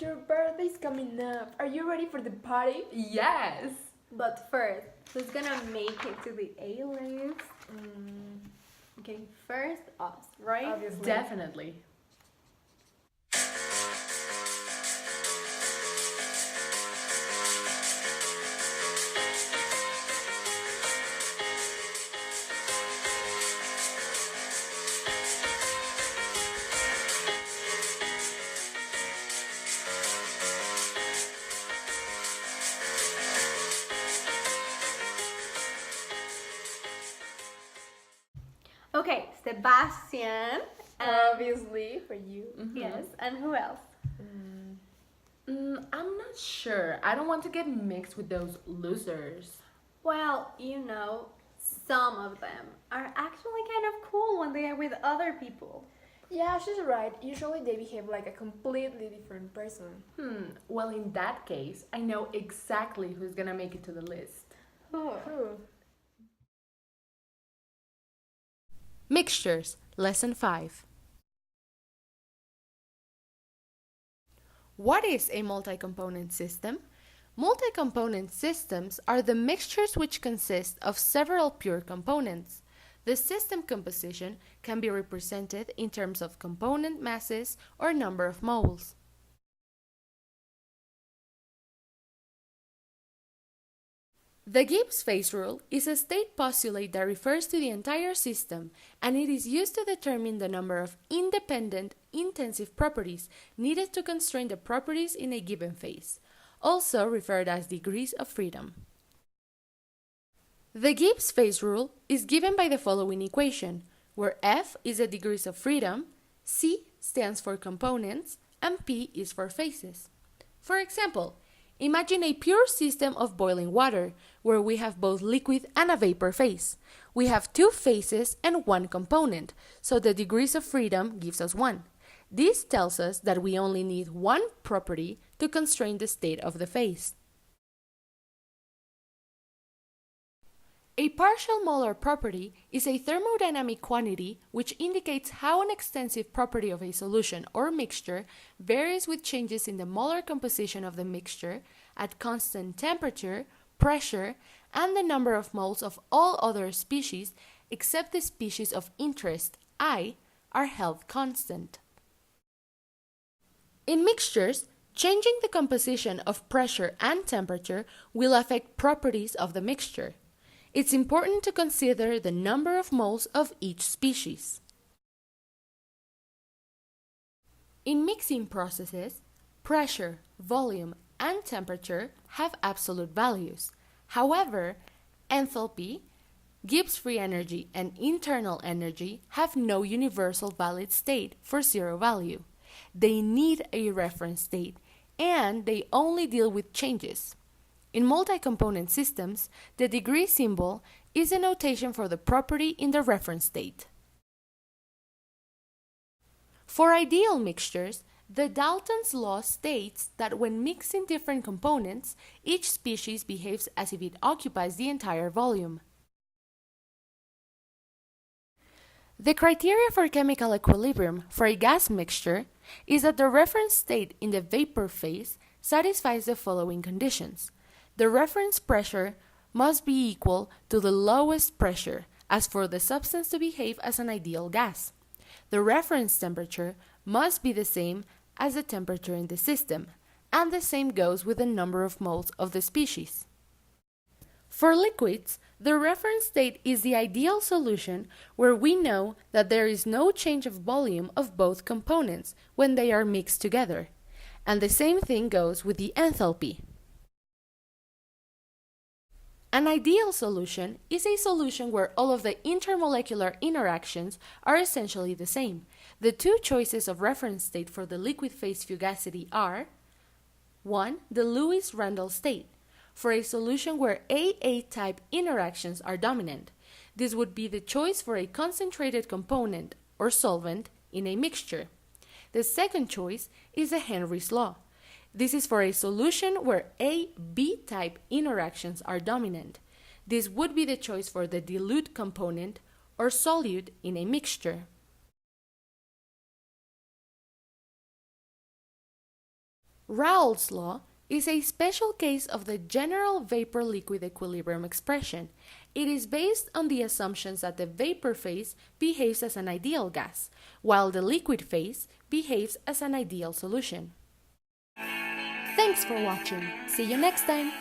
your birthday's coming up. Are you ready for the party? Yes. But first, who's gonna make it to the A list? Okay, first us, right? Obviously. Definitely. Okay, Sebastian. Obviously, for you. Yes, and who else? I'm not sure. I don't want to get mixed with those losers. Well, some of them are actually kind of cool when they are with other people. Yeah, she's right. Usually they behave like a completely different person. Well, in that case, I know exactly who's gonna make it to the list. Who? Who? Mixtures, Lesson 5. What is a multi-component system? Multi-component systems are the mixtures which consist of several pure components. The system composition can be represented in terms of component masses or number of moles. The Gibbs phase rule is a state postulate that refers to the entire system, and it is used to determine the number of independent intensive properties needed to constrain the properties in a given phase, also referred as degrees of freedom. The Gibbs phase rule is given by the following equation, where F is the degrees of freedom, C stands for components, and P is for phases. For example, imagine a pure system of boiling water, where we have both liquid and a vapor phase. We have two phases and one component, so the degrees of freedom gives us 1. This tells us that we only need one property to constrain the state of the phase. A partial molar property is a thermodynamic quantity which indicates how an extensive property of a solution or mixture varies with changes in the molar composition of the mixture at constant temperature, pressure, and the number of moles of all other species except the species of interest, I, are held constant. In mixtures, changing the composition of pressure and temperature will affect properties of the mixture. It's important to consider the number of moles of each species. In mixing processes, pressure, volume, and temperature have absolute values. However, enthalpy, Gibbs free energy, and internal energy have no universal valid state for zero value. They need a reference state, and they only deal with changes. In multi-component systems, the degree symbol is a notation for the property in the reference state. For ideal mixtures, the Dalton's law states that when mixing different components, each species behaves as if it occupies the entire volume. The criteria for chemical equilibrium for a gas mixture is that the reference state in the vapor phase satisfies the following conditions. The reference pressure must be equal to the lowest pressure, as for the substance to behave as an ideal gas. The reference temperature must be the same as the temperature in the system, and the same goes with the number of moles of the species. For liquids, the reference state is the ideal solution where we know that there is no change of volume of both components when they are mixed together, and the same thing goes with the enthalpy. An ideal solution is a solution where all of the intermolecular interactions are essentially the same. The two choices of reference state for the liquid phase fugacity are 1. The Lewis-Randall state, for a solution where AA-type interactions are dominant. This would be the choice for a concentrated component or solvent in a mixture. The second choice is the Henry's law. This is for a solution where A-B-type interactions are dominant. This would be the choice for the dilute component or solute in a mixture. Raoult's law is a special case of the general vapor-liquid equilibrium expression. It is based on the assumptions that the vapor phase behaves as an ideal gas, while the liquid phase behaves as an ideal solution. Thanks for watching. See you next time!